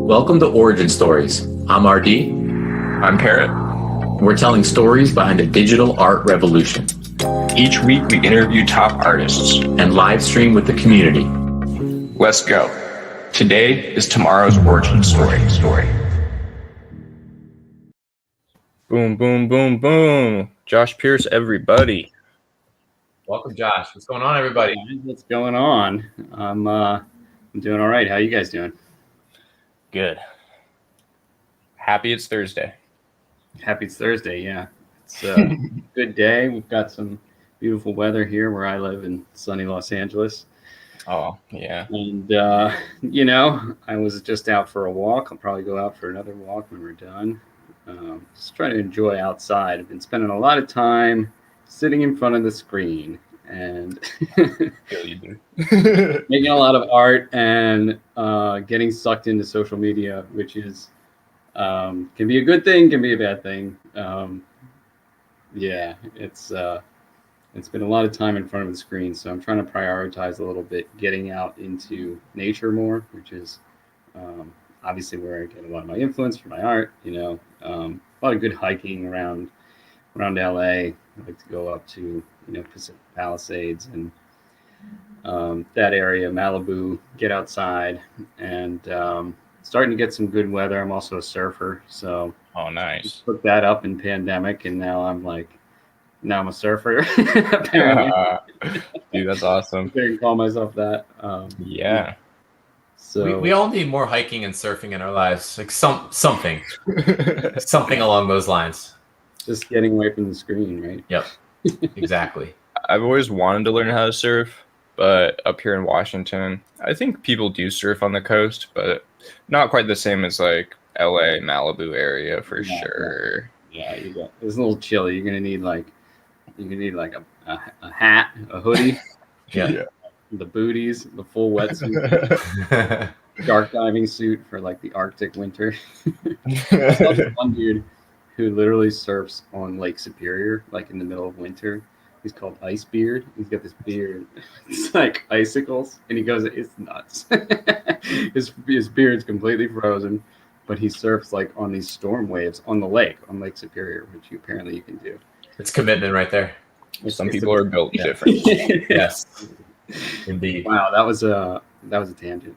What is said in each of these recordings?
Welcome to Origin Stories. I'm RD. I'm Parrott. We're telling stories behind the digital art revolution Each week we interview top artists. and live stream with the community. Let's go. Today is tomorrow's origin story. Boom, boom, boom, boom. Jpierce, everybody. Welcome, Josh. What's going on, everybody? What's going on? I'm doing all right. How you guys doing? Good. Happy it's Thursday. Happy it's Thursday. Yeah, it's a good day. We've got some beautiful weather here where I live in sunny Los Angeles. Oh, yeah. And I was just out for a walk. I'll probably go out for another walk when we're done. Just trying to enjoy outside. I've been spending a lot of time sitting in front of the screen and making a lot of art and getting sucked into social media, which is can be a good thing, can be a bad thing. It's been a lot of time in front of the screen, so I'm trying to prioritize a little bit getting out into nature more, which is obviously where I get a lot of my influence for my art. A lot of good hiking around LA. I like to go up to Pacific Palisades and that area, Malibu, get outside, and starting to get some good weather. I'm also a surfer, so Oh, nice. took that up in pandemic, and now I'm a surfer. Apparently, Dude, that's awesome. I can call myself that. Yeah. So We all need more hiking and surfing in our lives, like something along those lines. just getting away from the screen, right? Yep, exactly. I've always wanted to learn how to surf, but up here in Washington, I think people do surf on the coast, but not quite the same as like LA, Malibu area for Yeah, sure. Yeah, it's a little chilly. You're gonna need like a hat, a hoodie, Yeah. the booties, the full wetsuit, dark diving suit for like the Arctic winter. I saw this one dude who literally surfs on Lake Superior, like in the middle of winter. He's called Ice Beard. He's got this beard. It's like icicles, and he goes, it's nuts. his beard's completely frozen, but he surfs like on these storm waves on the lake, on Lake Superior, which apparently you can do. It's commitment right there. Some people are built different. Yes, indeed. Wow, that was a tangent.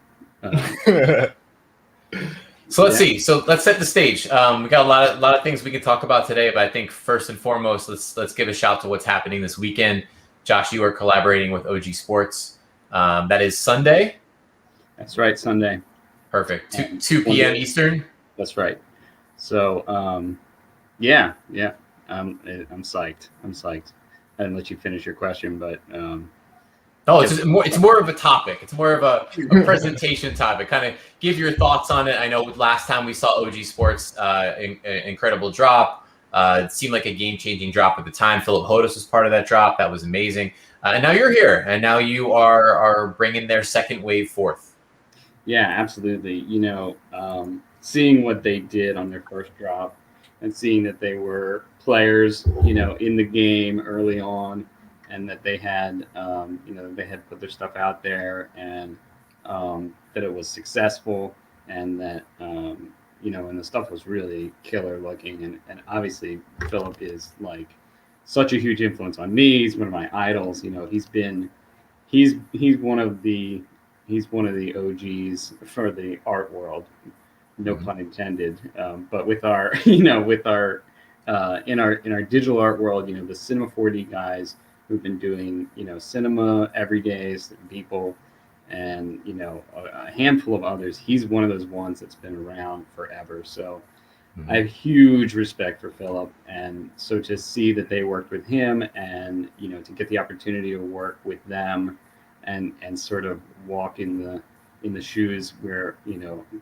So let's see. So let's set the stage. We got a lot of things we can talk about today, but I think first and foremost, let's give a shout to what's happening this weekend. Josh, you are collaborating with OG Sports. That is Sunday. That's right, Sunday. Perfect. 2 p.m. Eastern. That's right. So, I'm psyched. I didn't let you finish your question, but No, it's more of a topic. It's more of a presentation topic. Kind of give your thoughts on it. I know last time we saw OG Sports, incredible drop. It seemed like a game-changing drop at the time. Philip Hodos was part of that drop. That was amazing. And now you're here, and now you are bringing their second wave forth. yeah, absolutely. Seeing what they did on their first drop, and seeing that they were players, in the game early on, and that they had, they had put their stuff out there, and that it was successful, and that, and the stuff was really killer looking. And obviously Philip is like such a huge influence on me. He's one of my idols. He's one of the OGs for the art world. No pun intended. But with our, in our digital art world, the Cinema 4D guys who've been doing, cinema every day, people, and, a handful of others. He's one of those ones that's been around forever. So I have huge respect for Philip. And so to see that they worked with him and, to get the opportunity to work with them and sort of walk in the shoes where,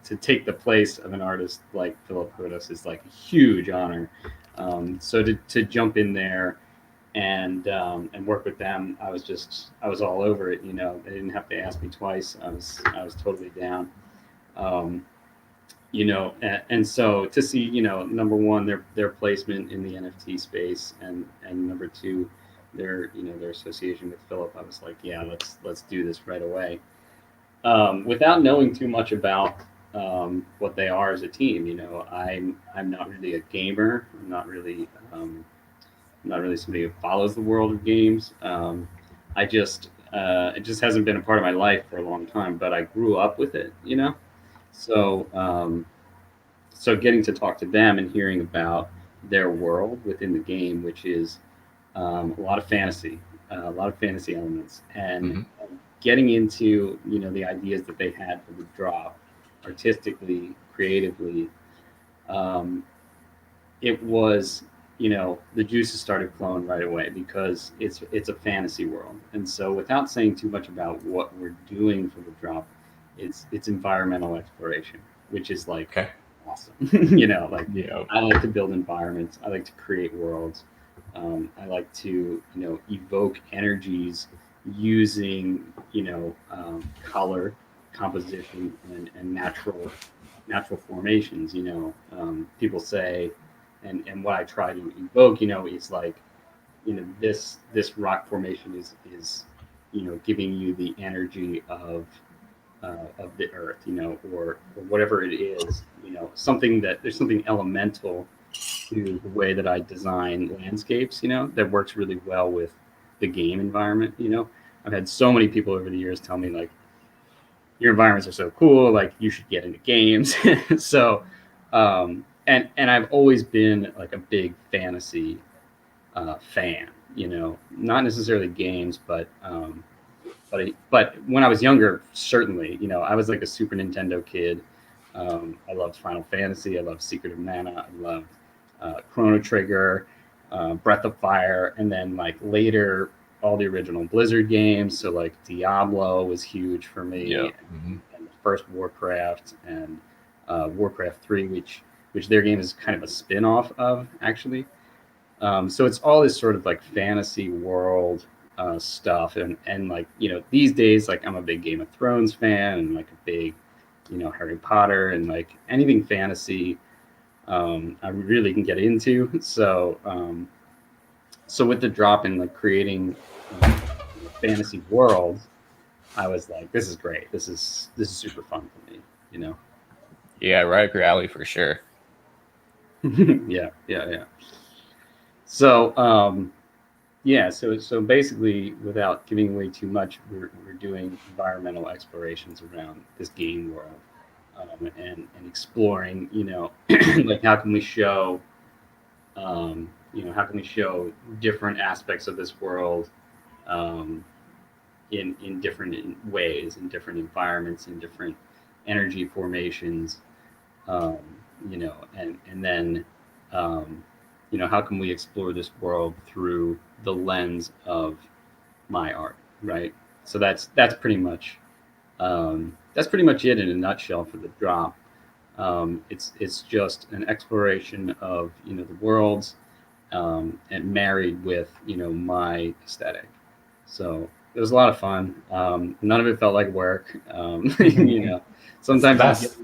to take the place of an artist like Philip Hodos is like a huge honor. So to jump in there and work with them, I was all over it. They didn't have to ask me twice. I was totally down. And so to see, number one, their placement in the NFT space, and number two, their association with Philip, I was like, yeah, let's do this right away. Without knowing too much about what they are as a team. I'm not really a gamer. I'm not really somebody who follows the world of games. It just hasn't been a part of my life for a long time, but I grew up with it. So, so getting to talk to them and hearing about their world within the game, which is a lot of fantasy elements, and getting into the ideas that they had for the drop, artistically, creatively, it was the juices started flowing right away because it's a fantasy world. And so without saying too much about what we're doing for the drop, it's environmental exploration, which is like awesome. I like to build environments, I like to create worlds, I like to evoke energies using color, composition, and natural formations. People say, and what I try to evoke, is like, this rock formation is giving you the energy of the earth, or whatever it is, there's something elemental to the way that I design landscapes, that works really well with the game environment. I've had so many people over the years tell me, like, your environments are so cool, like you should get into games. So, and I've always been like a big fantasy fan, not necessarily games, but when I was younger, certainly, I was like a Super Nintendo kid. I loved Final Fantasy. I loved Secret of Mana. I loved Chrono Trigger, Breath of Fire, and then like later all the original Blizzard games. So like Diablo was huge for me, and the first Warcraft, and Warcraft 3, which their game is kind of a spin-off of, actually. So it's all this sort of like fantasy world stuff, and like these days, like I'm a big Game of Thrones fan, and like a big Harry Potter, and like anything fantasy I really can get into. So so with the drop in like creating fantasy worlds, I was like, this is great. This is super fun for me. Yeah, right up your alley for sure. Yeah. So so basically, without giving away too much, we're doing environmental explorations around this game world, and exploring, like how can we show, how can we show different aspects of this world, in different ways, in different environments, in different energy formations, and then how can we explore this world through the lens of my art, right? So that's pretty much it in a nutshell for the drop. It's just an exploration of the worlds, and married with my aesthetic. So it was a lot of fun. None of it felt like work. Sometimes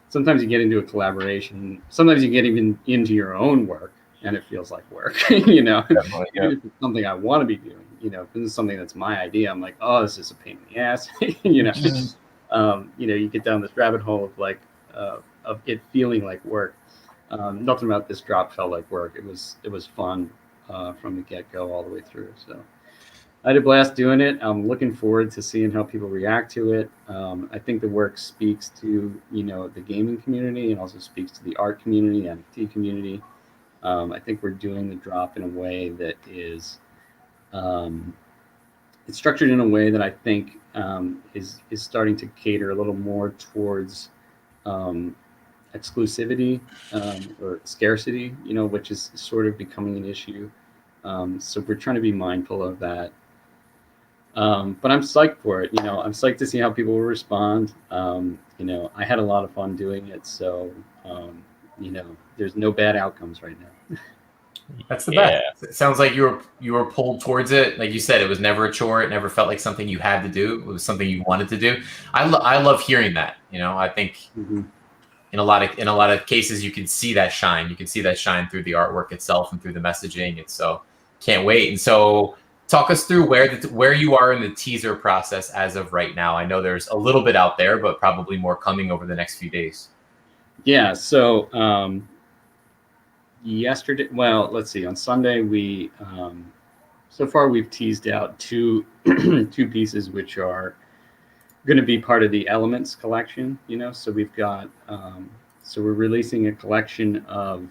sometimes you get into a collaboration. Sometimes you get even into your own work, and it feels like work. Even if it's something I want to be doing. If this is something that's my idea, I'm like, oh, this is a pain in the ass. You get down this rabbit hole of like of it feeling like work. Nothing about this drop felt like work. It was fun from the get-go all the way through. So I had a blast doing it. I'm looking forward to seeing how people react to it. I think the work speaks to the gaming community, and also speaks to the art community, NFT community. I think we're doing the drop in a way that is it's structured in a way that I think is starting to cater a little more towards exclusivity, or scarcity, which is sort of becoming an issue. So we're trying to be mindful of that. But I'm psyched for it. I'm psyched to see how people will respond. I had a lot of fun doing it. So, there's no bad outcomes right now. That's the best. It sounds like you were pulled towards it. Like you said, it was never a chore. It never felt like something you had to do. It was something you wanted to do. I love hearing that. I think in a lot of cases you can see that shine. You can see that shine through the artwork itself and through the messaging. And so can't wait. And so Talk us through where you are in the teaser process as of right now. I know there's a little bit out there, but probably more coming over the next few days. Yeah. So yesterday, well, let's see. On Sunday, we so far we've teased out two two pieces which are going to be part of the Elements collection. So we've got so we're releasing a collection of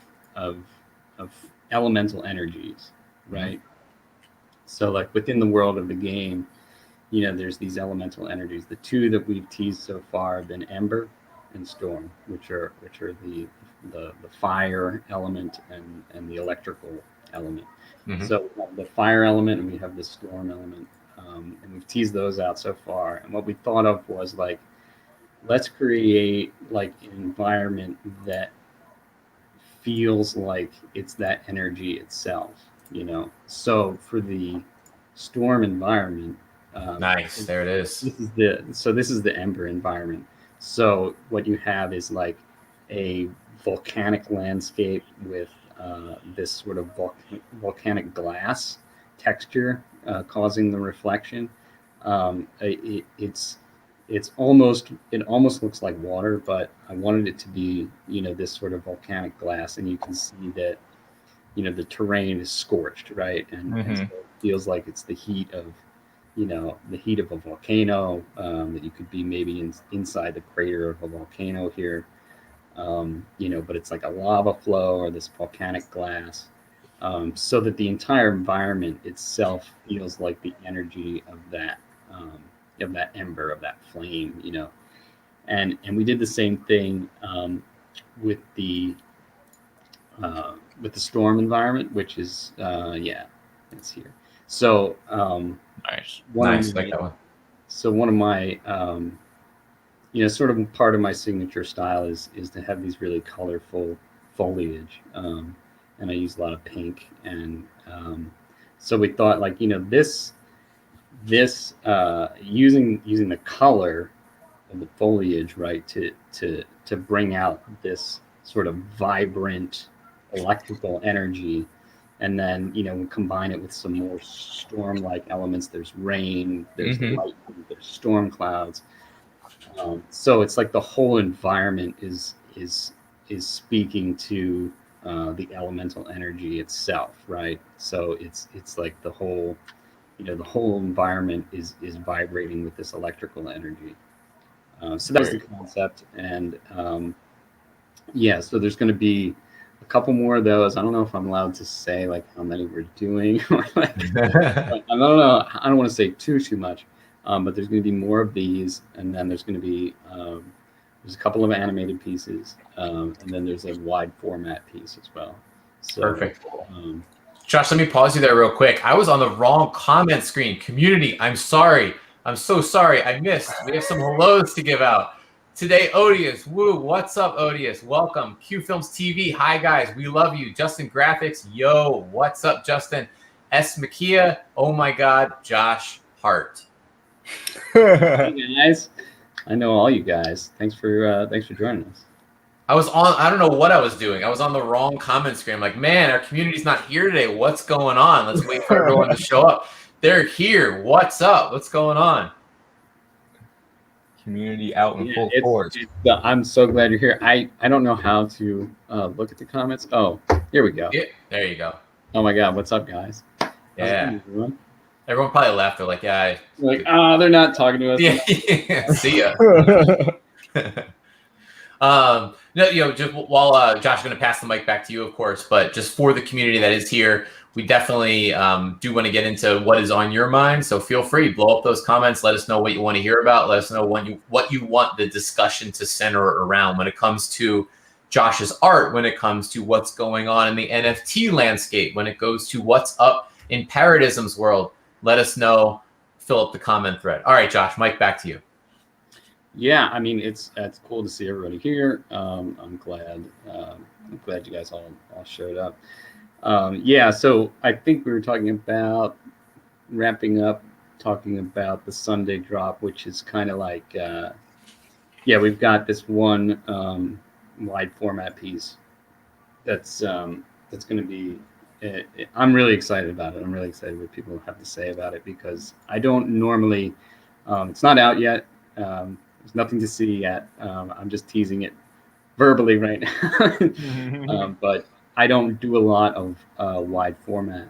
elemental energies, right? So like within the world of the game, there's these elemental energies. The two that we've teased so far have been Ember and Storm, which are the fire element and the electrical element. So we have the fire element and we have the storm element, and we've teased those out so far. And what we thought of was like, let's create like an environment that feels like it's that energy itself. So for the storm environment, nice, there it is. This is the Ember environment. So what you have is like a volcanic landscape with this sort of volcanic glass texture causing the reflection. It almost looks like water, but I wanted it to be this sort of volcanic glass, and you can see that the terrain is scorched, right? And so it feels like it's the heat of a volcano, that you could be maybe inside the crater of a volcano here, but it's like a lava flow or this volcanic glass, so that the entire environment itself feels like the energy of that ember, of that flame, and we did the same thing with the storm environment, which is it's here. So nice, like that one. So one of my sort of part of my signature style is to have these really colorful foliage, and I use a lot of pink, and so we thought like this using the color of the foliage, right, to bring out this sort of vibrant electrical energy, and then we combine it with some more storm-like elements. There's rain, there's lightning, there's storm clouds. So it's like the whole environment is speaking to the elemental energy itself, right? So it's like the whole environment is vibrating with this electrical energy. So that was the concept, and so there's going to be a couple more of those. I don't know if I'm allowed to say like how many we're doing. I don't know. I don't want to say too much. But there's going to be more of these, and then there's going to be there's a couple of animated pieces, and then there's a wide format piece as well. So, perfect. Josh, let me pause you there real quick. I was on the wrong comment screen. Community, I'm sorry. I'm so sorry. I missed. We have some hellos to give out. Today, Odious. Woo, what's up, Odious? Welcome. Q Films TV. Hi, guys. We love you. Justin Graphics. Yo, what's up, Justin? S. Makia. Oh, my God. Josh Hart. Hey, guys. I know all you guys. Thanks for joining us. I don't know what I was doing. I was on the wrong comment screen. I'm like, man, our community's not here today. What's going on? Let's wait for everyone to show up. They're here. What's up? What's going on? Community out in full force. I'm so glad you're here. I don't know how to look at the comments. Oh, here we go. Yeah, there you go. Oh my God, what's up, guys? Yeah. Everyone probably left. They're like, yeah. Like, they're not talking to us. Yeah. See ya. No, just while Josh is going to pass the mic back to you, of course, but just for the community that is here, we definitely do want to get into what is on your mind. So feel free, blow up those comments. Let us know what you want to hear about. Let us know what you want the discussion to center around when it comes to Josh's art, when it comes to what's going on in the NFT landscape, when it goes to what's up in Parrottism's world. Let us know. Fill up the comment thread. All right, Josh, mic back to you. Yeah, I mean it's cool to see everybody here. I'm glad you guys all showed up. So I think we were talking about wrapping up, talking about the Sunday drop, which is kind of like we've got this one wide format piece that's going to be I'm really excited about it. I'm really excited what people have to say about it because I don't normally. It's not out yet. There's nothing to see yet. I'm just teasing it verbally right now. But I don't do a lot of wide format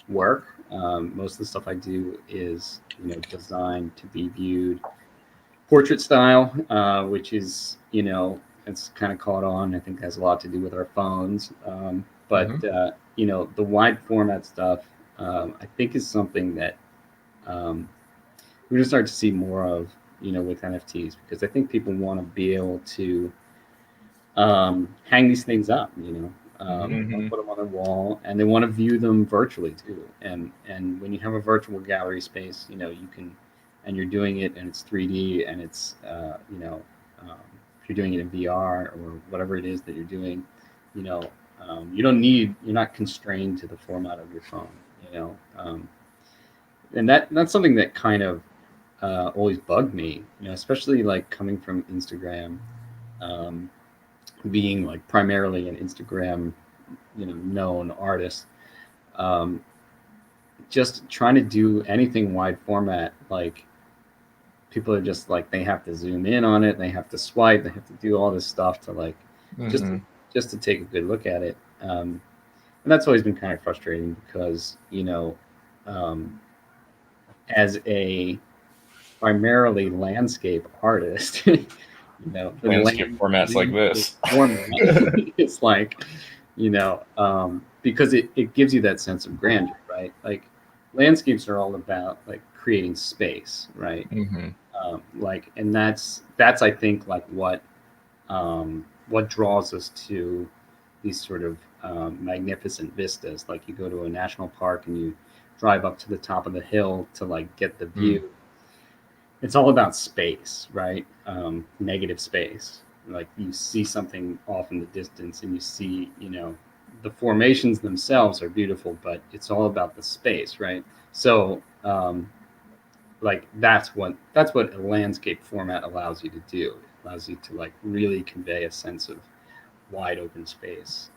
work. Most of the stuff I do is designed to be viewed portrait style, which is it's kind of caught on. I think has a lot to do with our phones. But the wide format stuff, I think is something that we're gonna start to see more of, with NFTs, because I think people want to be able to hang these things up, put them on their wall, and they want to view them virtually too. And when you have a virtual gallery space, you can, and you're doing it, and it's 3D, and it's if you're doing it in VR or whatever it is that you're doing, you're not constrained to the format of your phone, and that's something that kind of always bugged me, especially like coming from Instagram, being like primarily an Instagram, known artist, just trying to do anything wide format, like people are just like, they have to zoom in on it, they have to swipe, they have to do all this stuff to like just to take a good look at it, and that's always been kind of frustrating because as a primarily landscape artist, landscape formats like this format, it's like because it gives you that sense of grandeur, right? Like landscapes are all about like creating space, right? And that's I think like what draws us to these sort of magnificent vistas. Like you go to a national park and you drive up to the top of the hill to like get the view. It's all about space, right? Negative space. Like you see something off in the distance and you see, the formations themselves are beautiful, but it's all about the space, right? So like that's what a landscape format allows you to do. It allows you to like really convey a sense of wide open space.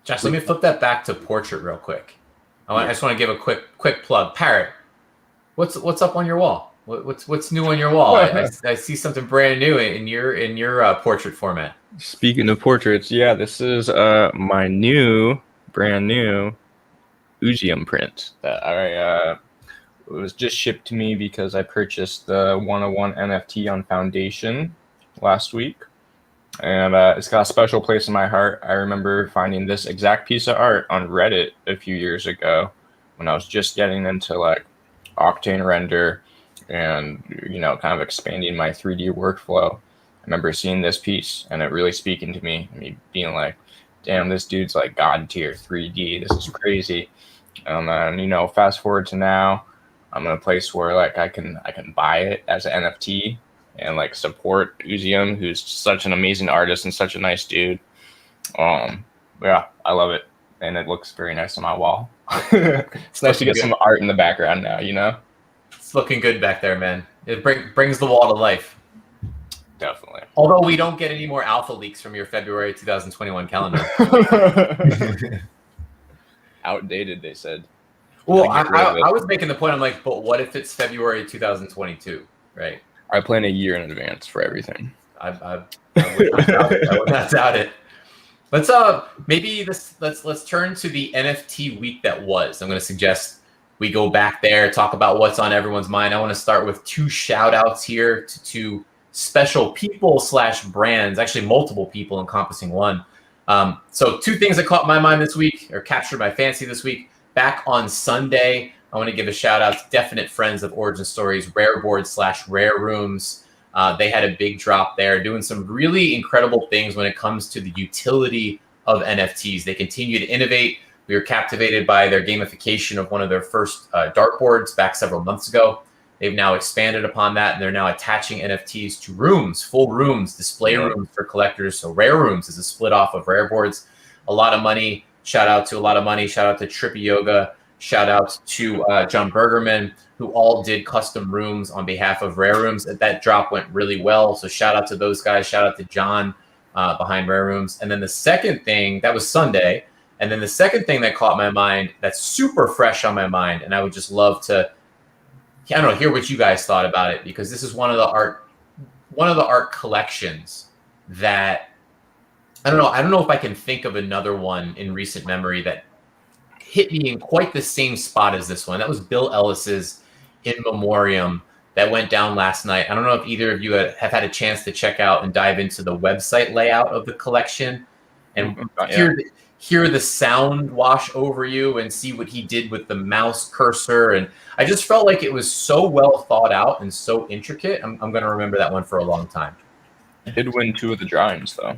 Josh, let me flip that back to portrait real quick. I just want to give a quick plug. Parrott, what's up on your wall? What's new on your wall? I see something brand new in your portrait format. Speaking of portraits, this is my brand new Ujium print that it was just shipped to me because I purchased the 101 NFT on Foundation last week. And it's got a special place in my heart. I remember finding this exact piece of art on Reddit a few years ago when I was just getting into like Octane render and kind of expanding my 3D workflow. I remember seeing this piece and it really speaking to me being like, damn, this dude's like god tier 3D. This is crazy. And then fast forward to now, I'm in a place where like I can buy it as an NFT and like support Ujium, who's such an amazing artist and such a nice dude. I love it, and it looks very nice on my wall. It's nice to get some art in the background now, It's looking good back there, man. It brings the wall to life. Definitely. Although we don't get any more alpha leaks from your February 2021 calendar. Outdated, they said. Well, I was making the point. I'm like, but what if it's February 2022, right? I plan a year in advance for everything. I would not doubt it. Let's turn to the NFT week that was. I'm going to suggest we go back there, talk about what's on everyone's mind. I want to start with two shout outs here to two special people / brands, actually multiple people encompassing one. So two things that caught my mind this week or captured my fancy this week. Back on Sunday, I want to give a shout out to definite friends of Origin Stories, Rare Board / Rare Rooms. They had a big drop there, doing some really incredible things when it comes to the utility of NFTs. They continue to innovate. We were captivated by their gamification of one of their first dartboards back several months ago. They've now expanded upon that, and they're now attaching NFTs to rooms, full rooms, display rooms for collectors. So Rare Rooms is a split off of Rare Boards. A lot of money. Shout out to Trippy Yoga. Shout out to John Bergerman, who all did custom rooms on behalf of Rare Rooms. That drop went really well. So shout out to those guys. Shout out to John behind Rare Rooms. And then the second thing, that was Sunday. And then the second thing that caught my mind, that's super fresh on my mind, and I would just love to, I don't know, hear what you guys thought about it, because this is one of the art collections that I don't know if I can think of another one in recent memory that hit me in quite the same spot as this one. That was Bill Ellis's In Memoriam that went down last night. I don't know if either of you have had a chance to check out and dive into the website layout of the collection and hear the sound wash over you and see what he did with the mouse cursor. And I just felt like it was so well thought out and so intricate. I'm going to remember that one for a long time. I did win 2 of the drawings, though.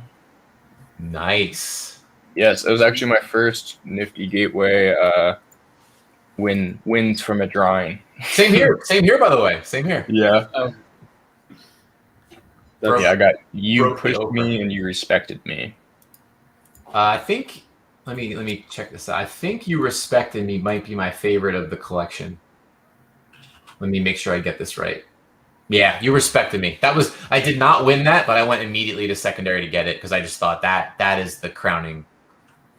Nice. Yes, it was actually my first Nifty Gateway wins from a drawing. Same here, by the way. Same here. Yeah. I got you pushed over. me and you respected me. I think let me check this out. I think You Respected Me might be my favorite of the collection. Let me make sure I get this right. Yeah, You Respected Me. I did not win that, but I went immediately to secondary to get it because I just thought that is the crowning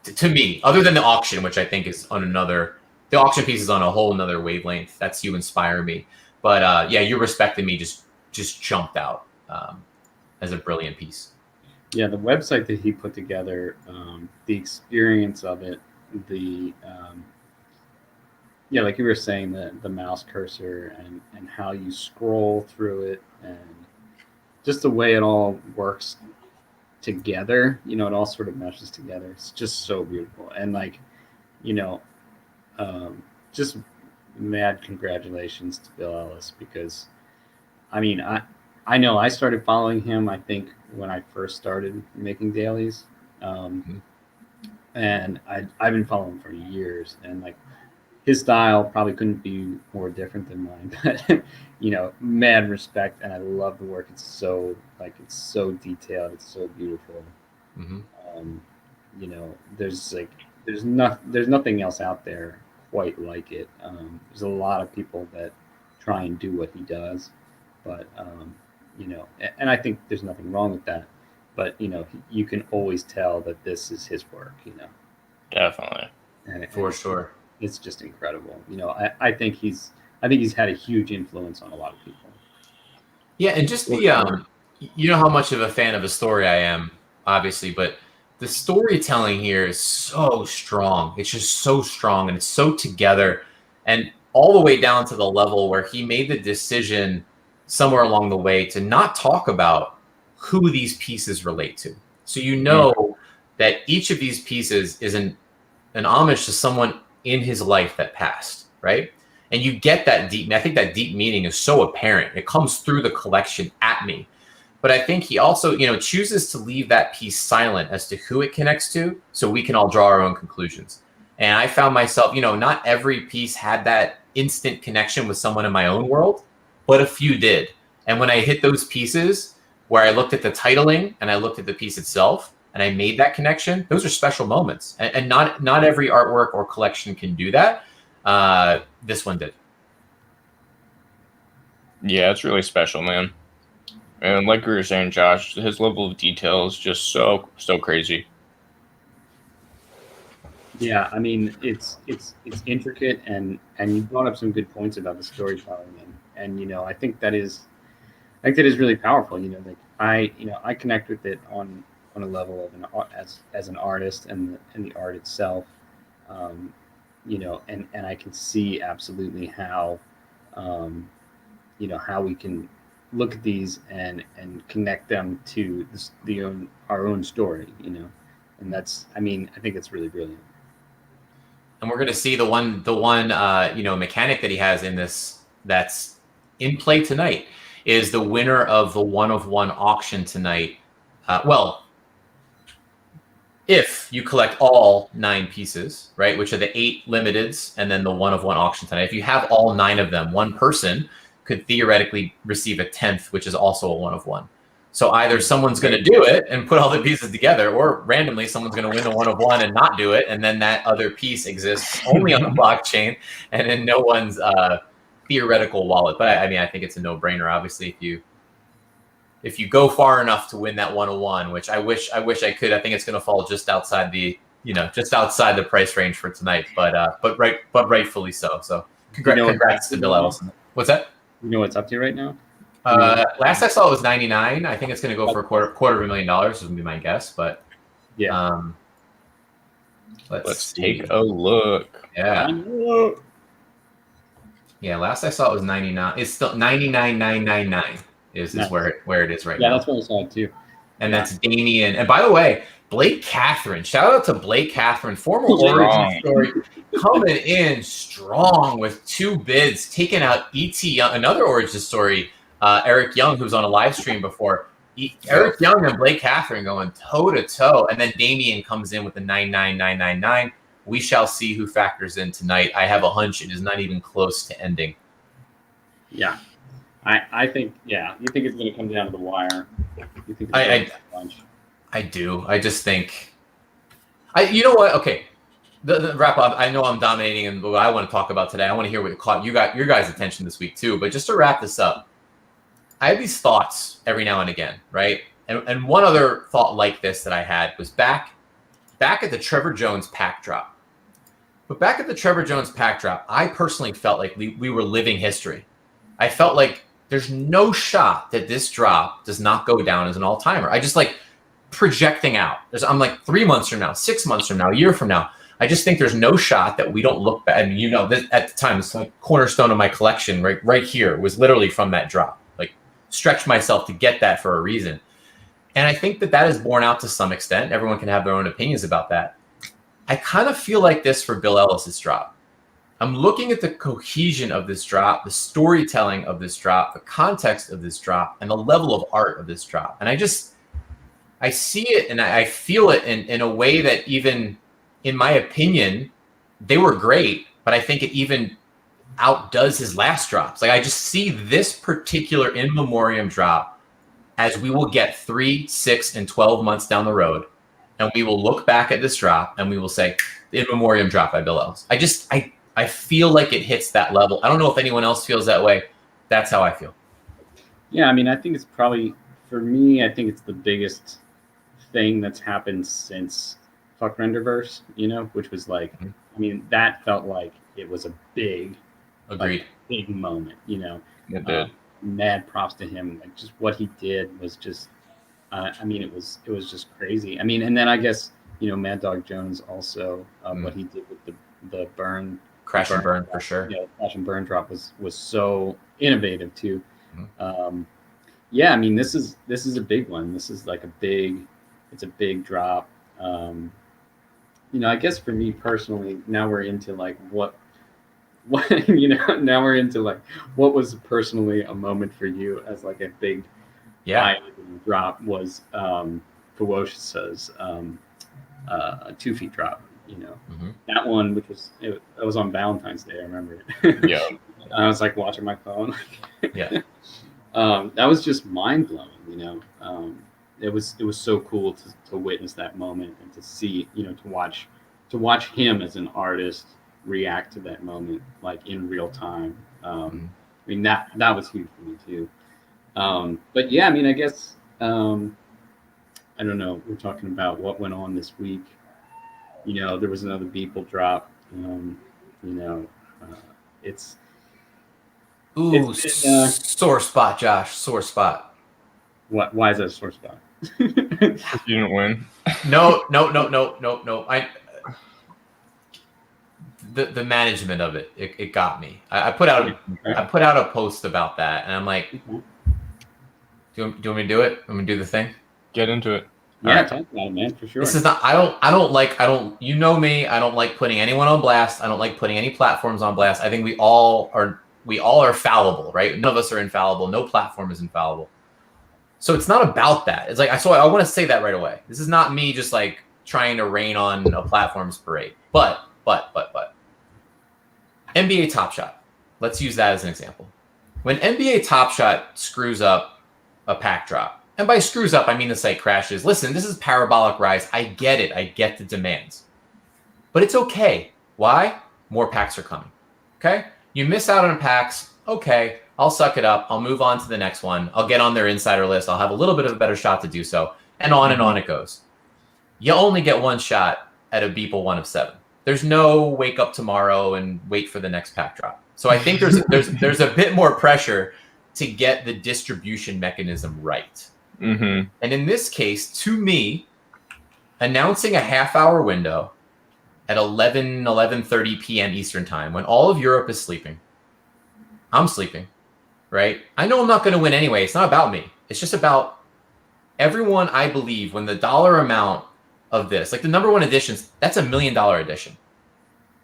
to me, other than the auction, which I think is on another. The auction piece is on a whole another wavelength. That's You Inspire Me. But yeah, You Respected Me just jumped out as a brilliant piece. Yeah, the website that he put together, the experience of it, like you were saying, the mouse cursor and how you scroll through it, and just the way it all works together, it all sort of meshes together. It's just so beautiful. And just mad congratulations to Bill Ellis, because I know I started following him, I think, when I first started making dailies. And I've been following him for years, and his style probably couldn't be more different than mine, but mad respect, and I love the work. It's so detailed, it's so beautiful. There's nothing else out there quite like it. There's a lot of people that try and do what he does, but and I think there's nothing wrong with that, but you can always tell that this is his work. Definitely, for sure. It's just incredible. I think he's had a huge influence on a lot of people. Yeah, and just the you know how much of a fan of a story I am, obviously, but the storytelling here is so strong. It's just so strong, and it's so together, and all the way down to the level where he made the decision somewhere along the way to not talk about who these pieces relate to. So that each of these pieces is an homage to someone in his life that passed, right? And you get that deep, I think that deep meaning is so apparent. It comes through the collection at me. But I think he also, chooses to leave that piece silent as to who it connects to, so we can all draw our own conclusions. And I found myself, not every piece had that instant connection with someone in my own world, but a few did. And when I hit those pieces where I looked at the titling and I looked at the piece itself and I made that connection, those are special moments. And not every artwork or collection can do that. This one did. Yeah, it's really special, man. And like we were saying, Josh, his level of detail is just so crazy. Yeah, it's intricate, and you brought up some good points about the storytelling, and I think that is really powerful. I connect with it on a level of as an artist and the art itself, and I can see absolutely how how we can look at these and connect them to our own story, and that's I think it's really brilliant. And we're going to see the one mechanic that he has in this that's in play tonight is the winner of the 1-of-1 auction tonight. If you collect all 9 pieces, right, which are the 8 limiteds and then the 1-of-1 auction tonight, if you have all 9 of them, one person could theoretically receive a 10th, which is also a 1-of-1. So either someone's going to do it and put all the pieces together, or randomly someone's going to win the 1-of-1 and not do it, and then that other piece exists only on the blockchain and in no one's theoretical wallet. But I think it's a no-brainer. Obviously, if you go far enough to win that 1-of-1, which I wish I could. I think it's going to fall just outside the just outside the price range for tonight, but rightfully so. So congrats to Bill Ellison. What's that? You know what's up to right now? Last I saw it was 99. I think it's going to go for $250,000 is going to be my guess, but yeah. Let's take a look. Yeah. Yeah, last I saw it was 99. It's still 99,999 is where it is right now. Yeah, that's what I saw it too. And that's Damian. And by the way, Blake Catherine. Shout out to Blake Catherine, former Origin story, coming in strong with 2 bids, taking out E.T. Young, another Origin story, Eric Young, who's on a live stream before. Eric Young and Blake Catherine going toe-to-toe. And then Damian comes in with the 99,999. We shall see who factors in tonight. I have a hunch it is not even close to ending. Yeah. I think, you think it's going to come down to the wire. You think I do. I just think you know what? Okay. The wrap up. I know I'm dominating and what I want to talk about today. I want to hear what caught you got your guys' attention this week too. But just to wrap this up, I have these thoughts every now and again, right? And one other thought like this that I had was back at the Trevor Jones pack drop. But back at the Trevor Jones pack drop, I personally felt like we were living history. I felt like there's no shot that this drop does not go down as an all-timer. I just like projecting out. I'm like 3 months from now, 6 months from now, a year from now. I just think there's no shot that we don't look back. I mean, this, at the time, it's like cornerstone of my collection right here was literally from that drop. Like stretched myself to get that for a reason. And I think that is borne out to some extent. Everyone can have their own opinions about that. I kind of feel like this for Bill Ellis's drop. I'm looking at the cohesion of this drop, the storytelling of this drop, the context of this drop, and the level of art of this drop. And I see it and I feel it in a way that even, in my opinion, they were great, but I think it even outdoes his last drops. Like I just see this particular in memoriam drop as we will get 3, 6, and 12 months down the road, and we will look back at this drop and we will say, the in memoriam drop by Bill Ellis. I feel like it hits that level. I don't know if anyone else feels that way. That's how I feel. Yeah, I mean, I think it's probably, for me, I think it's the biggest thing that's happened since Fuck Renderverse, which was like, I mean, that felt like it was a big, big moment, It did. Mad props to him. Like just what he did was just, I mean, it was just crazy. I mean, and then I guess, Mad Dog Jones also, what he did with the burn. Crash and burn for sure. Yeah, crash and burn drop was so innovative too. Yeah, I mean, this is a big one. This is like it's a big drop. I guess for me personally, now we're into like what now we're into like what was personally a moment for you as like a big drop was Ferocious's 2 feet drop. That one, which was it was on Valentine's Day. I remember it. Yeah, I was like watching my phone. Yeah, that was just mind blowing. It was so cool to witness that moment and to see, to watch him as an artist react to that moment like in real time. I mean that was huge for me too. But yeah, I mean, I guess I don't know. We're talking about what went on this week. There was another Beeple drop. It's sore spot, Josh. Sore spot. What? Why is that a sore spot? You didn't win. No. The management of it got me. I put out a post about that, and I'm like, do you want me to do it? I'm gonna do the thing. Get into it. Yeah, talk about it, man, for sure. This is not. I don't. You know me. I don't like putting anyone on blast. I don't like putting any platforms on blast. I think we all are fallible, right? None of us are infallible. No platform is infallible. So it's not about that. It's like I want to say that right away. This is not me just like trying to rain on a platform's parade. But NBA Top Shot. Let's use that as an example. When NBA Top Shot screws up a pack drop. And by screws up, I mean the site crashes. Listen, this is parabolic rise. I get it. I get the demands. But it's okay. Why? More packs are coming. Okay? You miss out on packs. Okay. I'll suck it up. I'll move on to the next one. I'll get on their insider list. I'll have a little bit of a better shot to do so. And on it goes. You only get one shot at a Beeple 1 of 7. There's no wake up tomorrow and wait for the next pack drop. So I think there's a bit more pressure to get the distribution mechanism right. Mm-hmm. And in this case, to me, announcing a half-hour window at 11:30 p.m. Eastern time, when all of Europe is sleeping, I'm sleeping, right? I know I'm not going to win anyway. It's not about me. It's just about everyone. I believe when the dollar amount of this, like the number one editions, that's $1 million edition.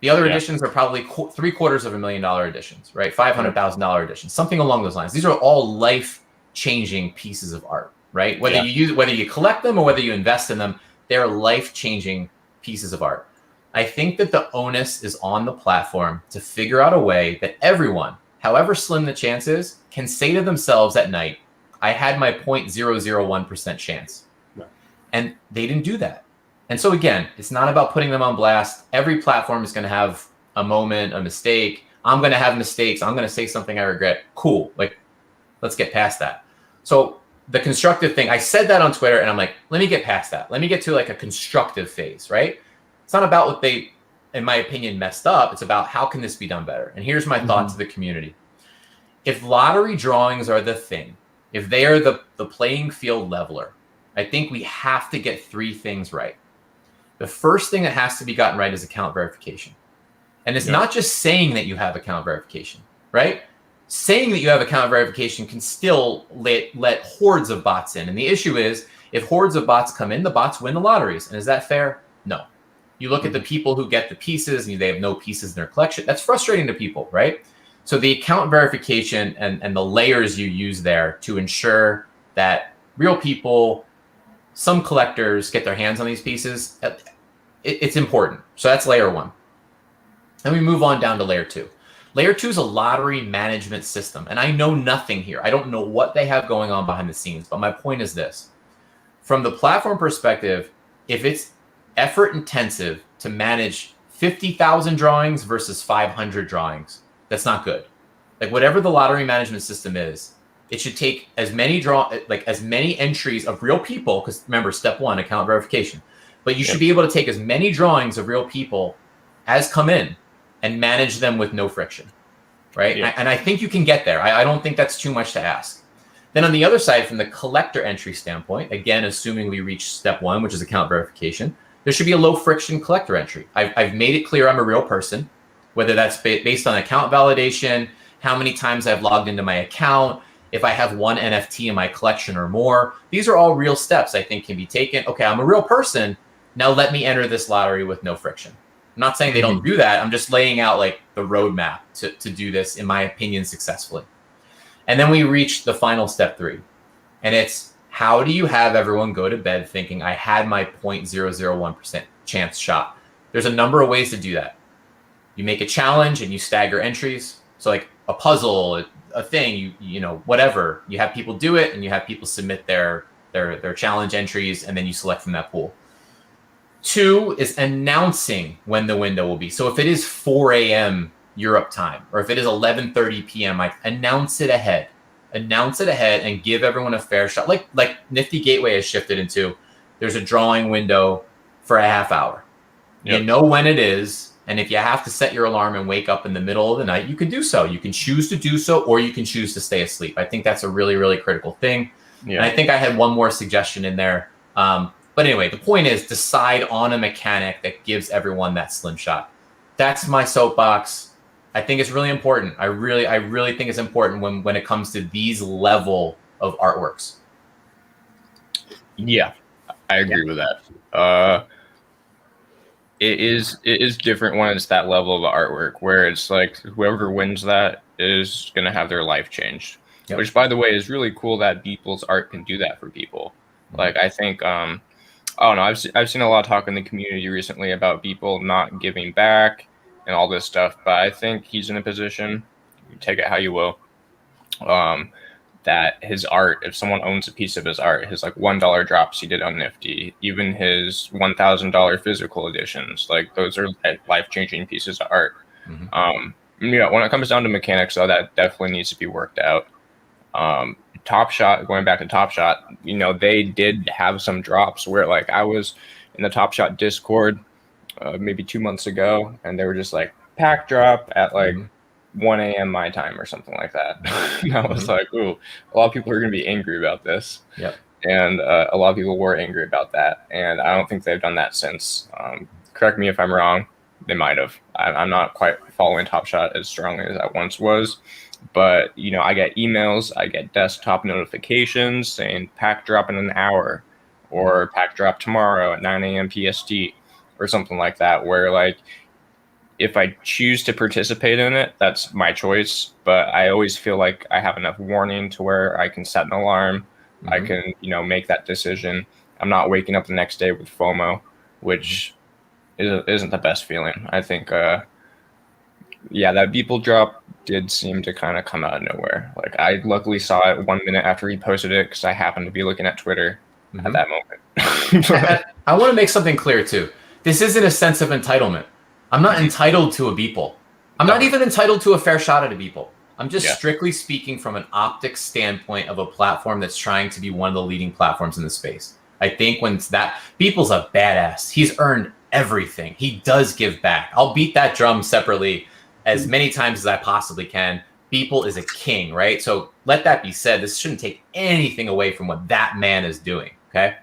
The other editions are probably $750,000 editions, right? $500,000 editions, something along those lines. These are all life-changing pieces of art, right? Whether you collect them or whether you invest in them, they're life-changing pieces of art. I think that the onus is on the platform to figure out a way that everyone, however slim the chance is, can say to themselves at night, I had my 0.001% chance. Right. And they didn't do that. And so again, it's not about putting them on blast. Every platform is going to have a moment, a mistake. I'm going to have mistakes. I'm going to say something I regret. Cool. Like, let's get past that. So the constructive thing, I said that on Twitter and I'm like, let me get past that. Let me get to like a constructive phase, right? It's not about what they, in my opinion, messed up. It's about how can this be done better? And here's my thought to the community. If lottery drawings are the thing, if they are the playing field leveler, I think we have to get 3 things right. The first thing that has to be gotten right is account verification. And it's not just saying that you have account verification, right? Saying that you have account verification can still let hordes of bots in. And the issue is, if hordes of bots come in, the bots win the lotteries. And is that fair? No. You look at the people who get the pieces and they have no pieces in their collection. That's frustrating to people, right? So the account verification and the layers you use there to ensure that real people, some collectors get their hands on these pieces, it's important. So that's layer 1. Then we move on down to layer 2. Layer 2 is a lottery management system. And I know nothing here. I don't know what they have going on behind the scenes. But my point is this. From the platform perspective, if it's effort intensive to manage 50,000 drawings versus 500 drawings, that's not good. Like whatever the lottery management system is, it should take as many entries of real people, because remember, step 1, account verification. But you should be able to take as many drawings of real people as come in and manage them with no friction, right? Yeah. And I think you can get there. I don't think that's too much to ask. Then on the other side, from the collector entry standpoint, again, assuming we reach step 1, which is account verification, there should be a low friction collector entry. I've made it clear I'm a real person, whether that's based on account validation, how many times I've logged into my account, if I have 1 NFT in my collection or more. These are all real steps I think can be taken. Okay, I'm a real person. Now let me enter this lottery with no friction. I'm not saying they don't do that. I'm just laying out like the roadmap to do this, in my opinion, successfully. And then we reach the final step 3. And it's, how do you have everyone go to bed thinking I had my 0.001% chance shot? There's a number of ways to do that. You make a challenge and you stagger entries. So like a puzzle, a thing, you know, whatever. You have people do it and you have people submit their challenge entries and then you select from that pool. 2 is announcing when the window will be. So if it is 4 a.m. Europe time, or if it is 11:30 p.m., like announce it ahead. Announce it ahead and give everyone a fair shot. Like Nifty Gateway has shifted into, there's a drawing window for a half hour. Yep. You know when it is, and if you have to set your alarm and wake up in the middle of the night, you can do so. You can choose to do so, or you can choose to stay asleep. I think that's a really, really critical thing. Yeah. And I think I had one more suggestion in there. But anyway, the point is, decide on a mechanic that gives everyone that slim shot. That's my soapbox. I think it's really important. I really think it's important when it comes to these level of artworks. Yeah, I agree with that. It is different when it's that level of artwork, where it's like whoever wins that is going to have their life changed. Yep. Which, by the way, is really cool that people's art can do that for people. Mm-hmm. Like, I think, I don't know, I've seen a lot of talk in the community recently about people not giving back and all this stuff, but I think he's in a position, you take it how you will, that his art, if someone owns a piece of his art, his like $1 drops he did on Nifty, even his $1,000 physical editions, like those are life-changing pieces of art. Mm-hmm. Yeah, when it comes down to mechanics, though, that definitely needs to be worked out. Top Shot, going back to Top Shot, you know, they did have some drops where like I was in the Top Shot Discord maybe 2 months ago, and they were just like pack drop at like 1 a.m. my time or something like that. And I was like, ooh, a lot of people are going to be angry about this. Yep. And a lot of people were angry about that. And I don't think they've done that since. Correct me if I'm wrong. They might have. I'm not quite following Top Shot as strongly as I once was. But, I get emails, I get desktop notifications saying pack drop in an hour or pack drop tomorrow at 9 a.m. PST or something like that, where like if I choose to participate in it, that's my choice. But I always feel like I have enough warning to where I can set an alarm. I can, make that decision. I'm not waking up the next day with FOMO, which isn't the best feeling. I think, that Beeple drop did seem to kind of come out of nowhere. Like I luckily saw it 1 minute after he posted it because I happened to be looking at Twitter at that moment. I want to make something clear too. This isn't a sense of entitlement. I'm not entitled to a Beeple. I'm not even entitled to a fair shot at a Beeple. I'm just strictly speaking from an optics standpoint of a platform that's trying to be one of the leading platforms in the space. I think Beeple's a badass. He's earned everything. He does give back. I'll beat that drum separately as many times as I possibly can. Beeple is a king, right? So let that be said. This shouldn't take anything away from what that man is doing, okay?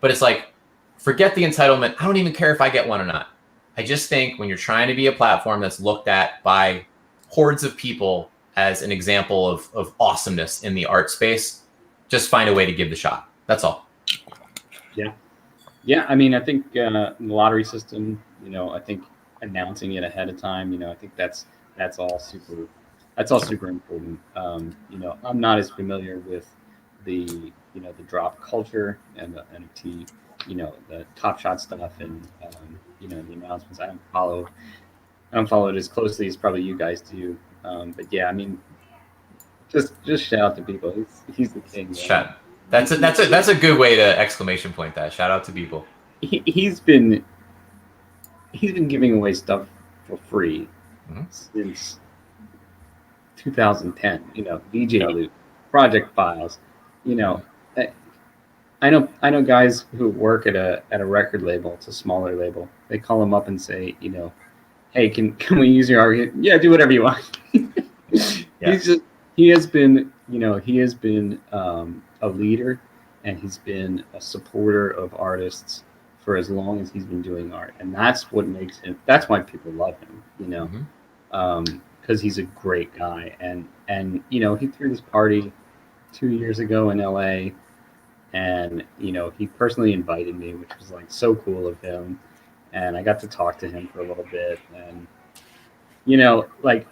But it's like, forget the entitlement. I don't even care if I get one or not. I just think when you're trying to be a platform that's looked at by hordes of people as an example of awesomeness in the art space, just find a way to give the shot. That's all. Yeah. I mean, I think the lottery system, I think announcing it ahead of time, I think that's all super important. I'm not as familiar with the drop culture and the NFT, the Top Shot stuff and the announcements. I don't follow it as closely as probably you guys do. But yeah, I mean, just shout out to Beeple. He's the king. Shout. That's a good way to exclamation point that. Shout out to Beeple. He's been giving away stuff for free since 2010. DJ Loot, Project Files. I know guys who work at a record label. It's a smaller label. They call him up and say, hey, can we use your art? Yeah, do whatever you want. He has been a leader, and he's been a supporter of artists for as long as he's been doing art, and that's what makes him. That's why people love him. Because he's a great guy, and he threw this party 2 years ago in LA, and he personally invited me, which was like so cool of him. And I got to talk to him for a little bit, and like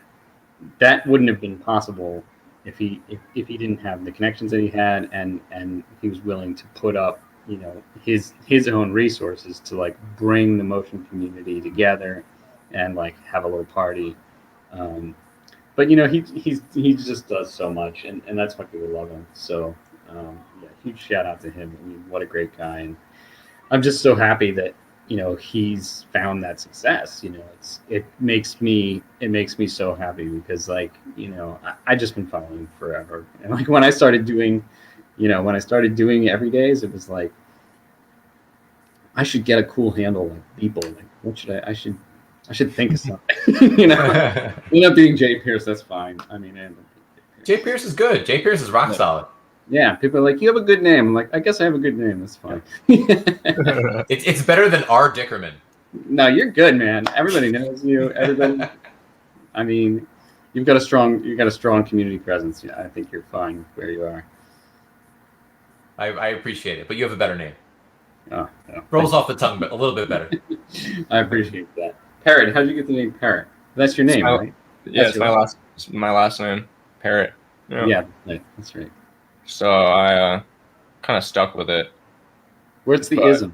that wouldn't have been possible if he didn't have the connections that he had, and he was willing to put up his own resources to like bring the motion community together and like have a little party. But he just does so much, and that's why people love him. So huge shout out to him. I mean, what a great guy, and I'm just so happy that he's found that success. It makes me so happy because I just been following forever, and like when I started doing every days, it was like I should get a cool handle like Beeple. Like what should I should think of something. Being Jpierce, that's fine. I mean, Jpierce is good. Jpierce is rock solid. Yeah, people are like, you have a good name. I'm like, I guess I have a good name. That's fine. It's better than R. Dickerman. No, you're good, man. Everybody knows you. Everybody. I mean, you've got a strong community presence. Yeah, I think you're fine where you are. I appreciate it, but you have a better name. Oh, yeah. Rolls off the tongue, but a little bit better. I appreciate that. Parrott, how did you get the name Parrott? That's your name, right? Yeah, it's my last name, Parrott. Yeah, that's right. So I kind of stuck with it. Where's the ism?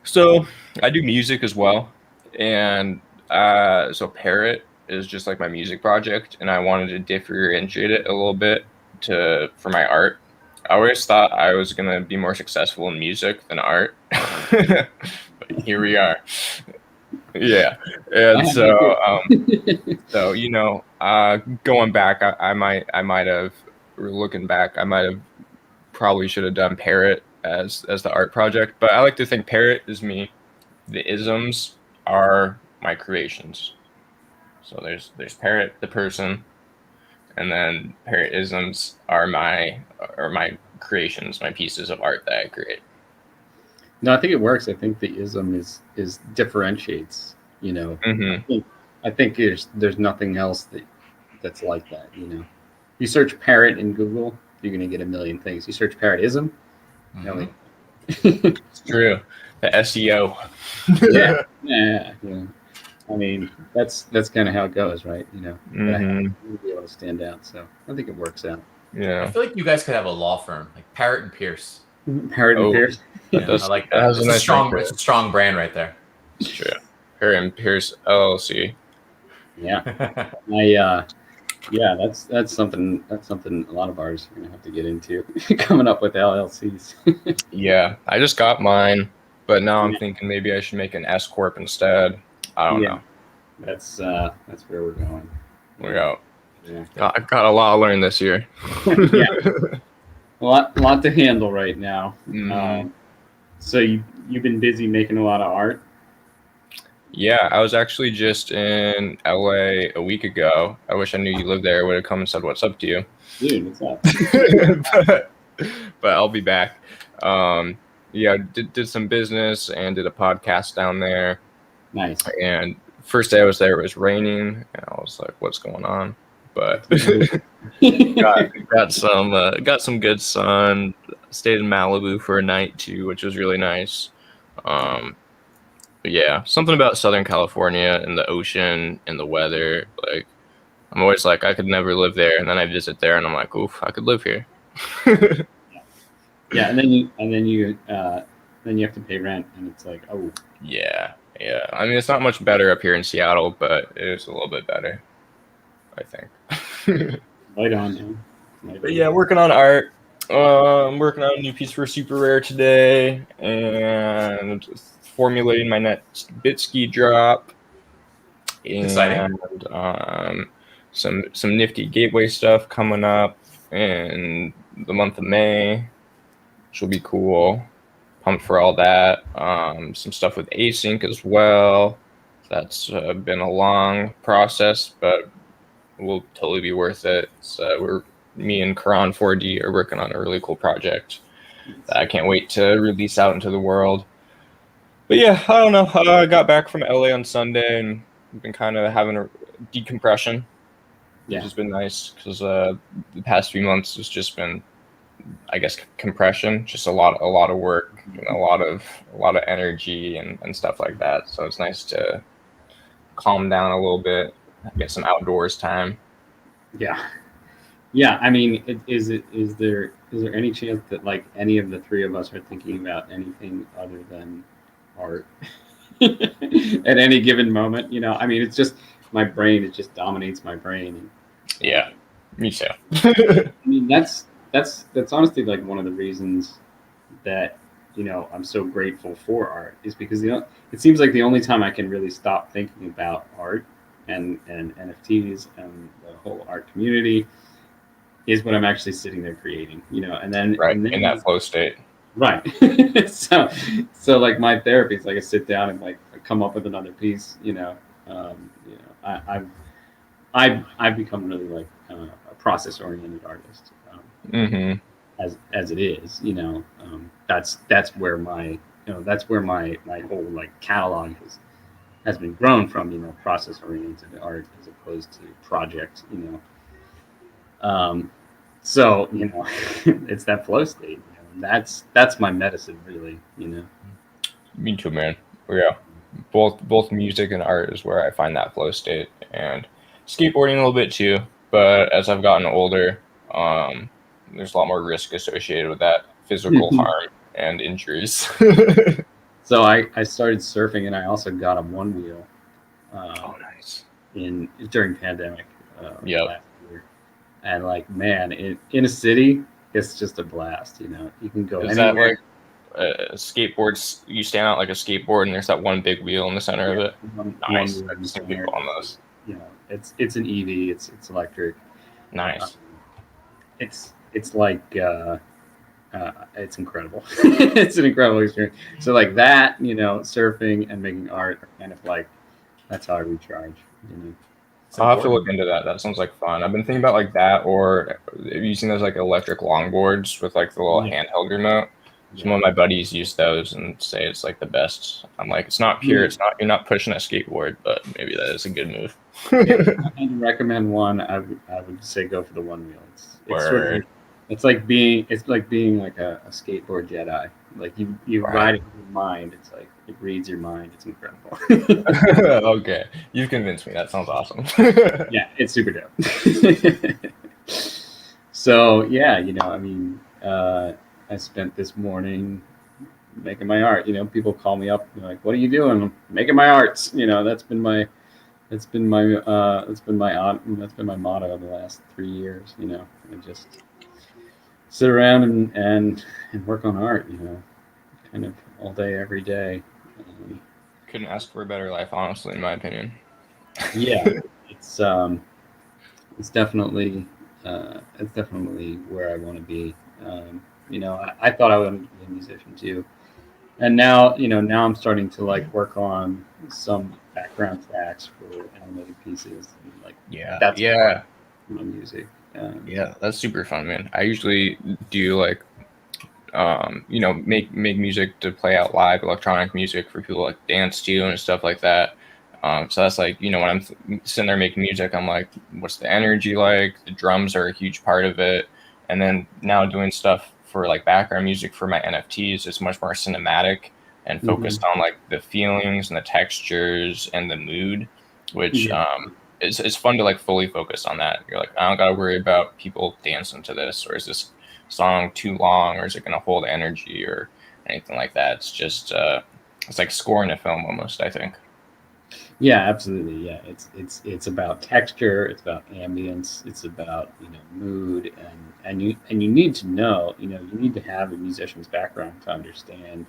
So I do music as well, and so Parrott is just like my music project, and I wanted to differentiate it a little bit for my art. I always thought I was gonna be more successful in music than art, but here we are. Yeah, and so going back, I might have, looking back, I might have probably should have done Parrott as the art project, but I like to think Parrott is me, the isms are my creations. So there's Parrott the person, and then Parrott isms are my creations, my pieces of art that I create. No, I think it works. I think the ism is differentiates. Mm-hmm. I think there's nothing else that's like that. You search parrot in Google, you're gonna get a million things. You search parrotism, Mhm. It's true. The SEO. yeah. I mean, that's kind of how it goes, right? Mm-hmm. To be able to stand out. So I think it works out. I Yeah. feel like you guys could have a law firm like Parrott and Pierce. Parrot and Oh, Pierce. Yeah, I like that that. has a It's nice ring to it's it. a strong brand right there. It's true. Parrott and Pierce LLC. Yeah. That's something a lot of artists are gonna have to get into coming up with LLCs. Yeah, I just got mine, but now I'm thinking maybe I should make an S corp instead. I don't know. That's where we're going. We're out. Yeah. I've got a lot to learn this year. Yeah. A lot to handle right now. Mhm. So you've been busy making a lot of art. Yeah, I was actually just in LA a week ago. I wish I knew you lived there. I would have come and said what's up to you. Dude, what's up? but I'll be back. Yeah, did some business and did a podcast down there. Nice. And first day I was there, it was raining, and I was like, "What's going on?" But got some good sun. Stayed in Malibu for a night too, which was really nice. But yeah, something about Southern California and the ocean and the weather. Like, I'm always like, I could never live there, and then I visit there, and I'm like, oof, I could live here. Yeah, and then you have to pay rent, and it's like, oh. Yeah. I mean, it's not much better up here in Seattle, but it is a little bit better, I think. Right on, man. But yeah, working on art. I'm working on a new piece for Super Rare today, and formulating my next Bitski drop. Exciting. And some nifty gateway stuff coming up in the month of May, which will be cool. Pumped for all that. Some stuff with async as well. That's been a long process, but will totally be worth it. So me and Karan 4D are working on a really cool project that I can't wait to release out into the world. But yeah, I don't know. I got back from LA on Sunday and been kind of having a decompression, which has been nice because the past few months has just been, I guess, compression, just a lot of work and a lot of energy and stuff like that. So it's nice to calm down a little bit, get some outdoors time. Yeah. I mean, is there any chance that like any of the three of us are thinking about anything other than art at any given moment? I mean, it's just my brain. It just dominates my brain. Yeah, me too. I mean, that's honestly like one of the reasons that I'm so grateful for art is because it seems like the only time I can really stop thinking about art and NFTs and the whole art community is when I'm actually sitting there creating, and then in that flow state. Right. so like my therapy is like I sit down and like come up with another piece, I've become really like a process oriented artist. As it is, that's where my whole like catalog has been grown from, process oriented art as opposed to project, so it's that flow state. That's my medicine, really. Me too, man. Yeah, both music and art is where I find that flow state, and skateboarding a little bit too. But as I've gotten older, there's a lot more risk associated with that, physical harm and injuries. So I started surfing, and I also got a one wheel. Nice. During pandemic. Last year. And like, man, in a city, it's just a blast. You can go. Is anywhere. That like skateboards? You stand out like a skateboard, and there's that one big wheel in the center of it. Nice. I've seen people on those. It's an EV. It's electric. Nice. It's like it's incredible. It's an incredible experience. So like that, surfing and making art are kind of like, that's how I recharge. I'll have to look into that. That sounds like fun. I've been thinking about like that, or have you seen those like electric longboards with like the little handheld remote? Some of my buddies use those and say it's like the best. I'm like, it's not pure. It's not, you're not pushing a skateboard, but maybe that is a good move. If I had to recommend one, I would say go for the one wheel. It's like being like a skateboard Jedi. Like you ride it with your mind. It's like it reads your mind. It's incredible. Okay, you've convinced me. That sounds awesome. Yeah, it's super dope. So yeah, I spent this morning making my art. People call me up, like, "What are you doing?" I'm making my arts. That's been my motto the last 3 years. I just sit around and work on art. Kind of all day, every day. Couldn't ask for a better life, honestly, in my opinion. Yeah, it's definitely where I want to be. I thought I would be a musician too, and now I'm starting to like work on some background tracks for animated pieces. And, like, that's my music. Yeah, that's super fun, man. I usually do like make music to play out live, electronic music for people to like dance to and stuff like that. So that's like, when I'm sitting there making music, I'm like, what's the energy like? The drums are a huge part of it. And then now doing stuff for like background music for my NFTs is much more cinematic and focused on like the feelings and the textures and the mood, which it's fun to like fully focus on that. You're like, I don't got to worry about people dancing to this, or is this song too long, or is it going to hold energy or anything like that. It's just it's like scoring a film almost, I think. Yeah, absolutely. Yeah, it's about texture, it's about ambience, it's about mood, and you need to know, you need to have a musician's background to understand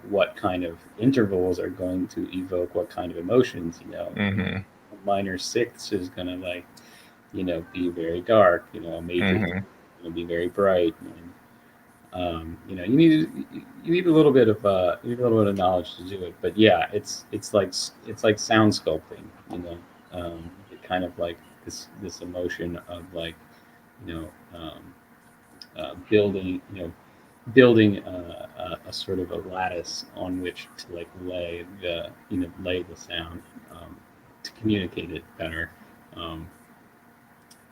what kind of intervals are going to evoke what kind of emotions. A minor sixth is going to like be very dark, a major is going to be very bright. And, you need a little bit of knowledge to do it, but yeah, it's like sound sculpting, it kind of like this emotion of like building a sort of a lattice on which to like lay the sound to communicate it better.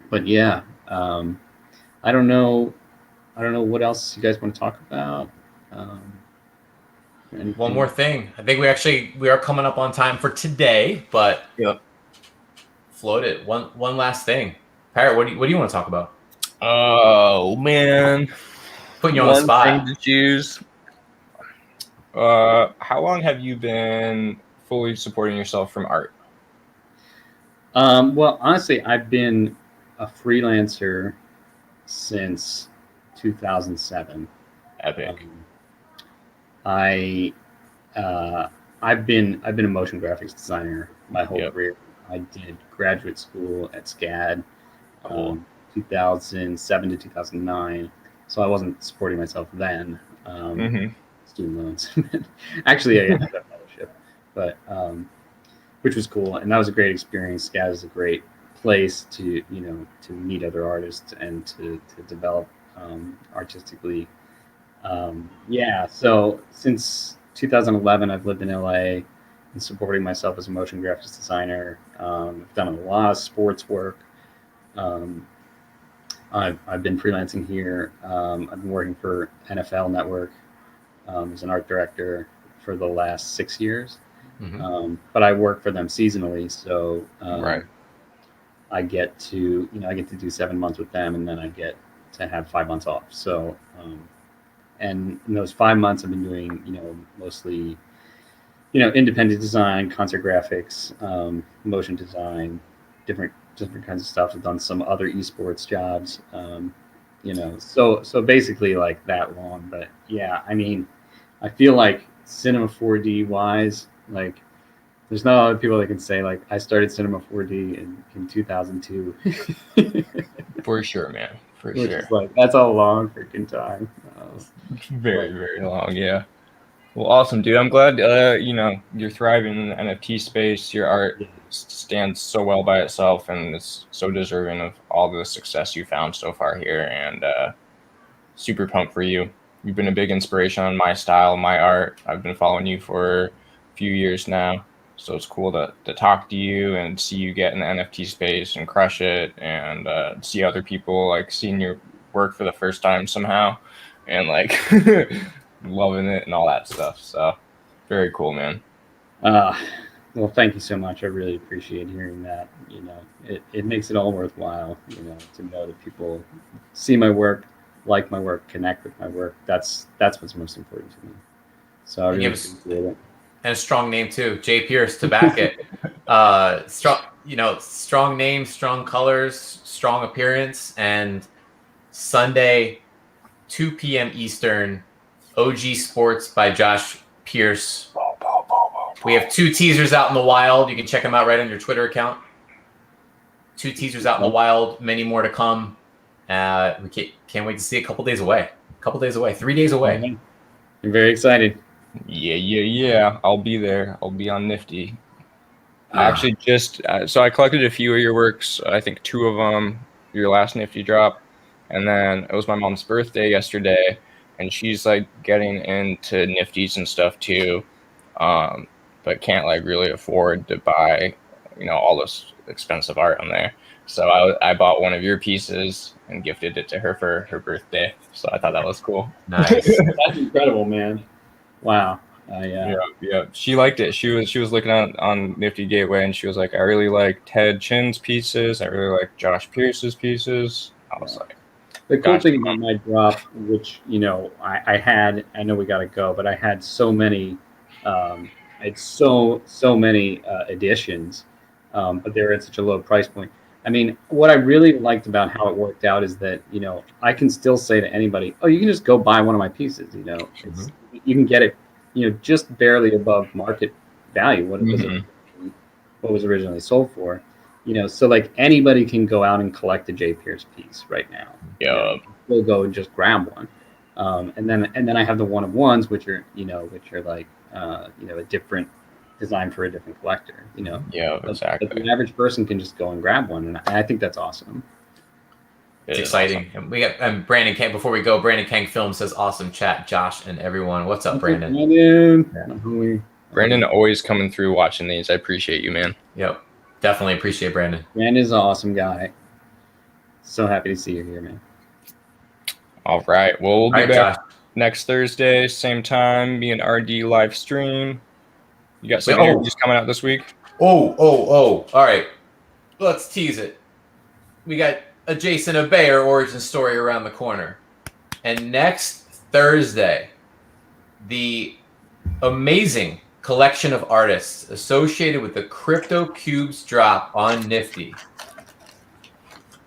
But yeah, I don't know what else you guys want to talk about. One more thing. I think we are coming up on time for today, but float it. One last thing. Parrott, what do you want to talk about? Oh man, putting you on the spot. Thing to choose. How long have you been fully supporting yourself from art? Well, honestly, I've been a freelancer since 2007. Epic. I've been a motion graphics designer my whole career. I did graduate school at SCAD, 2007 to 2009. So I wasn't supporting myself then. Student loans. Actually, I had a fellowship, but which was cool, and that was a great experience. SCAD is a great place to to meet other artists and to develop artistically. So since 2011, I've lived in LA and supporting myself as a motion graphics designer. I've done a lot of sports work. I've been freelancing here. I've been working for NFL Network as an art director for the last 6 years. But I work for them seasonally, so I get to do 7 months with them, and then I get to have 5 months off. So and in those 5 months, I've been doing mostly independent design, concert graphics, motion design, different kinds of stuff. I've done some other esports jobs, so basically like that long. But yeah, I mean, I feel like Cinema 4D wise, like there's not a lot of people that can say like I started Cinema 4D in 2002. For sure, man. For which sure. is like, that's a long freaking time. Very, very long. Yeah. Well, awesome, dude. I'm glad you're thriving in the NFT space. Your art stands so well by itself, and it's so deserving of all the success you found so far here. And super pumped for you. You've been a big inspiration on my style, my art. I've been following you for a few years now, so it's cool to talk to you and see you get in the NFT space and crush it, and see other people like seeing your work for the first time somehow, and like loving it and all that stuff. So very cool, man. Well, thank you so much. I really appreciate hearing that. You know, it makes it all worthwhile, you know, to know that people see my work, like my work, connect with my work. That's what's most important to me. So I really appreciate it. And a strong name too, Jpierce, to back it. Strong name, strong colors, strong appearance, and Sunday, 2 p.m. Eastern, OG Sports by Jpierce. We have 2 teasers out in the wild. You can check them out right on your Twitter account. 2 teasers out in the wild, many more to come. We can't wait to see it. A couple days away. 3 days away. I'm very excited. Yeah. I'll be there. I'll be on Nifty. I actually just so I collected a few of your works. I think 2 of them, your last Nifty drop, and then it was my mom's birthday yesterday, and she's like getting into Nifties and stuff too, but can't like really afford to buy, all this expensive art on there. So I bought one of your pieces and gifted it to her for her birthday. So I thought that was cool. Nice. That's incredible, man. Wow. Yeah. She liked it. She was looking on Nifty Gateway, and she was like, I really like Ted Chin's pieces. I really like Jpierce's pieces. I was like, the cool thing about my drop, which I had, I know we got to go, but I had so many, I had so many editions, but they were at such a low price point. I mean, what I really liked about how it worked out is that I can still say to anybody, oh, you can just go buy one of my pieces. You can get it, just barely above market value. What was originally sold for. So like anybody can go out and collect a Jpierce piece right now. Yeah, we'll go and just grab one, and then I have the one-of-ones, which are like a different design for a different collector. Yeah, exactly. But the average person can just go and grab one, and I think that's awesome. It's exciting. Awesome. And we got Brandon Kang. Before we go, Brandon Kang Film says, "Awesome chat, Josh and everyone." What's up, Brandon? Brandon always coming through watching these. I appreciate you, man. Yep. Definitely appreciate Brandon. Brandon's an awesome guy. So happy to see you here, man. All right. Well, we'll be back next Thursday, same time, be an RD live stream. You got some interviews coming out this week? Oh. All right. Let's tease it. We got a Jason Abair origin story around the corner. And next Thursday, the amazing collection of artists associated with the Crypto Cubes drop on Nifty.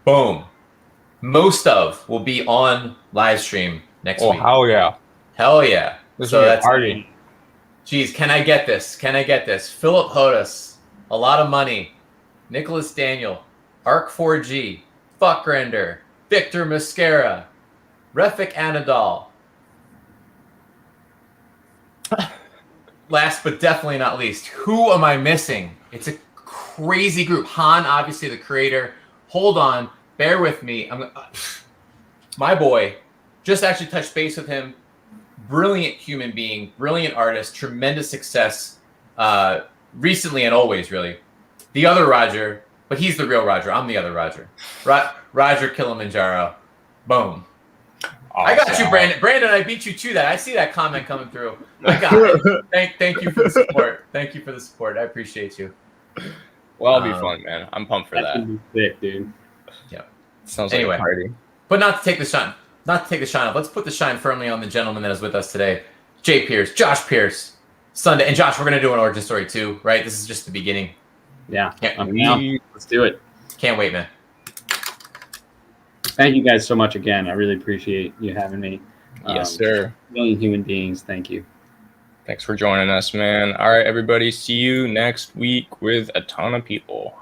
Boom. Most of will be on live stream next week. Oh, hell yeah. This is a party. Geez, can I get this? Philip Hodas, a lot of money. Nicholas Daniel, Arc4G, Fuckrender, Victor Mascara, Refik Anadol. Last but definitely not least, who am I missing? It's a crazy group. Han, obviously the creator. Hold on, bear with me. My boy, just actually touched base with him. Brilliant human being, brilliant artist, tremendous success recently and always, really. The other Roger, but he's the real Roger. I'm the other Roger. Roger Kilimanjaro. Boom. Awesome. I got you, Brandon. Brandon, I beat you to that. I see that comment coming through. I got it. Thank you for the support. Thank you for the support. I appreciate you. Well, it'll be fun, man. I'm pumped for that. Sick, dude. Yeah. Sounds like a party. But not to take the shine off. Let's put the shine firmly on the gentleman that is with us today, Jpierce, Sunday. And Josh, we're going to do an origin story too, right? This is just the beginning. Yeah. Let's do it. Can't wait, man. Thank you guys so much again. I really appreciate you having me. Yes, sir. Million human beings. Thank you. Thanks for joining us, man. All right, everybody. See you next week with a ton of people.